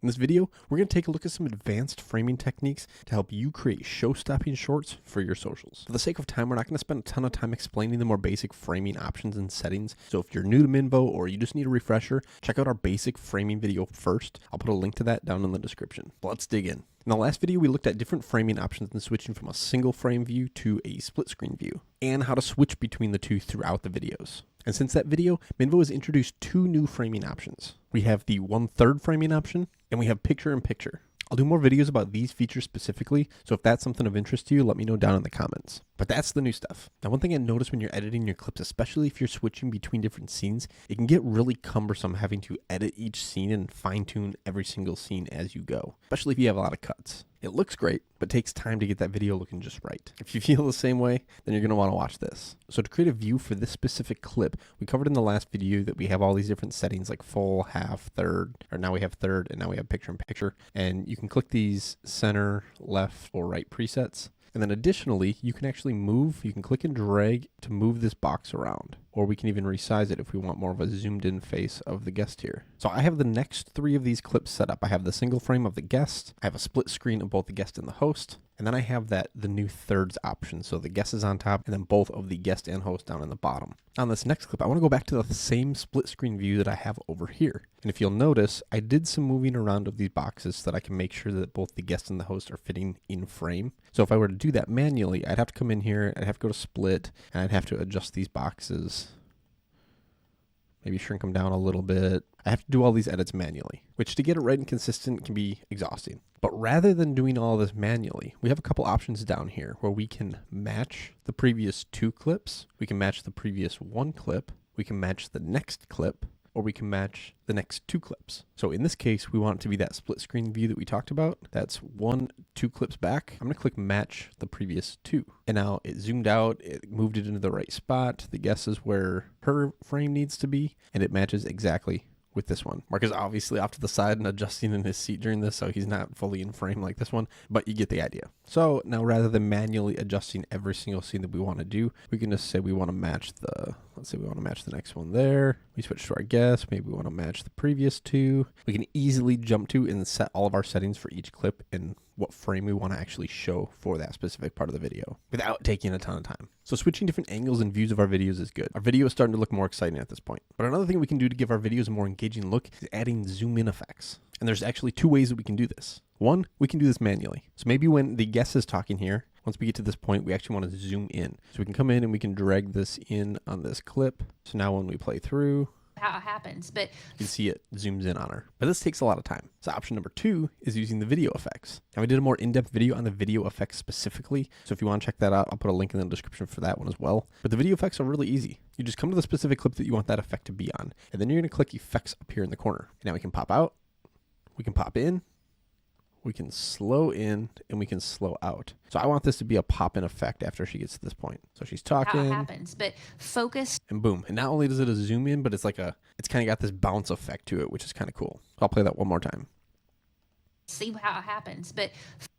In this video, we're going to take a look at some advanced framing techniques to help you create show-stopping shorts for your socials. For the sake of time, we're not going to spend a ton of time explaining the more basic framing options and settings. So if you're new to Minvo or you just need a refresher, check out our basic framing video first. I'll put a link to that down in the description. But let's dig in. In the last video, we looked at different framing options and switching from a single frame view to a split screen view, and how to switch between the two throughout the videos. And since that video, Minvo has introduced two new framing options. We have the 1/3 framing option, and we have picture-in-picture. I'll do more videos about these features specifically, so if that's something of interest to you, let me know down in the comments. But that's the new stuff. Now, one thing I noticed when you're editing your clips, especially if you're switching between different scenes, it can get really cumbersome having to edit each scene and fine-tune every single scene as you go, especially if you have a lot of cuts. It looks great, but takes time to get that video looking just right. If you feel the same way, then you're going to want to watch this. So to create a view for this specific clip, we covered in the last video that we have all these different settings like full, half, third, or now we have third, and now we have picture-in-picture. And you can click these center, left, or right presets. And then additionally, you can actually move, you can click and drag to move this box around. Or we can even resize it if we want more of a zoomed in face of the guest here. So I have the next three of these clips set up. I have the single frame of the guest, I have a split screen of both the guest and the host, and then I have the new thirds option. So the guest is on top and then both of the guest and host down in the bottom. On this next clip, I want to go back to the same split screen view that I have over here. And if you'll notice, I did some moving around of these boxes so that I can make sure that both the guest and the host are fitting in frame. So if I were to do that manually, I'd have to come in here, I'd have to go to split, and I'd have to adjust these boxes. Maybe shrink them down a little bit. I have to do all these edits manually, which to get it right and consistent can be exhausting. But rather than doing all this manually, we have a couple options down here where we can match the previous two clips, we can match the previous one clip, we can match the next clip, or we can match the next two clips. So in this case, we want it to be that split screen view that we talked about. That's 2 clips back. I'm gonna click match the previous two. And now it zoomed out, it moved it into the right spot. The guess is where her frame needs to be, and it matches exactly with this one. Mark is obviously off to the side and adjusting in his seat during this, so he's not fully in frame like this one, but you get the idea. So now rather than manually adjusting every single scene that we want to do, we can just say we want to match let's say we want to match the next one there. We switch to our guest, maybe we want to match the previous two. We can easily jump to and set all of our settings for each clip and what frame we want to actually show for that specific part of the video without taking a ton of time. So switching different angles and views of our videos is good. Our video is starting to look more exciting at this point. But another thing we can do to give our videos a more engaging look is adding zoom in effects. And there's actually two ways that we can do this. One, we can do this manually. So maybe when the guest is talking here, once we get to this point, we actually want to zoom in. So we can come in and we can drag this in on this clip. So now when we play through, how it happens, but you can see it zooms in on her. But this takes a lot of time. So option number 2 is using the video effects. And we did a more in-depth video on the video effects specifically. So if you want to check that out, I'll put a link in the description for that one as well. But the video effects are really easy. You just come to the specific clip that you want that effect to be on. And then you're going to click effects up here in the corner. And now we can pop out, we can pop in, we can slow in, and we can slow out. So I want this to be a pop-in effect after she gets to this point. So she's talking. how it happens, but focus. And boom. And not only does it a zoom in, but it's kind of got this bounce effect to it, which is kind of cool. I'll play that one more time. See how it happens, but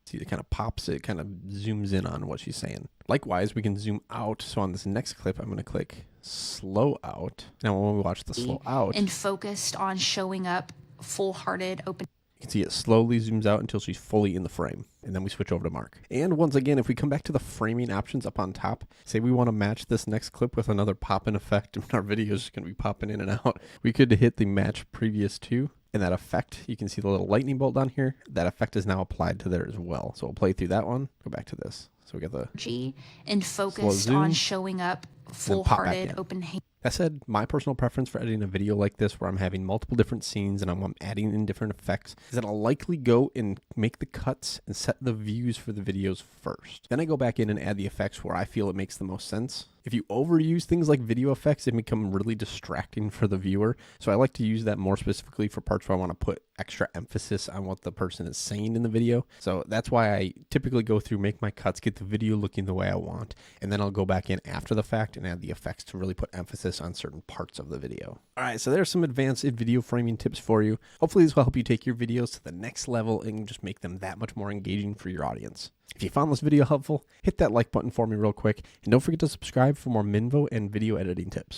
see, it kind of pops, it kind of zooms in on what she's saying. Likewise, we can zoom out. So on this next clip, I'm going to click slow out. Now when we watch the slow out, and focused on showing up full-hearted, open. You can see it slowly zooms out until she's fully in the frame. And then we switch over to Mark. And once again, if we come back to the framing options up on top, say we want to match this next clip with another pop-in effect, and our video is going to be popping in and out, we could hit the match previous two. And that effect, you can see the little lightning bolt down here. That effect is now applied to there as well. So we'll play through that one. Go back to this. So we got the G and focused on showing up full-hearted, open hand. That said, my personal preference for editing a video like this where I'm having multiple different scenes and I'm adding in different effects is that I'll likely go and make the cuts and set the views for the videos first. Then I go back in and add the effects where I feel it makes the most sense. If you overuse things like video effects, it can become really distracting for the viewer. So I like to use that more specifically for parts where I want to put extra emphasis on what the person is saying in the video. So that's why I typically go through, make my cuts, get the video looking the way I want, and then I'll go back in after the fact and add the effects to really put emphasis on certain parts of the video. All right, so there's some advanced video framing tips for you. Hopefully this will help you take your videos to the next level and just make them that much more engaging for your audience. If you found this video helpful, hit that like button for me real quick, and don't forget to subscribe for more Minvo and video editing tips.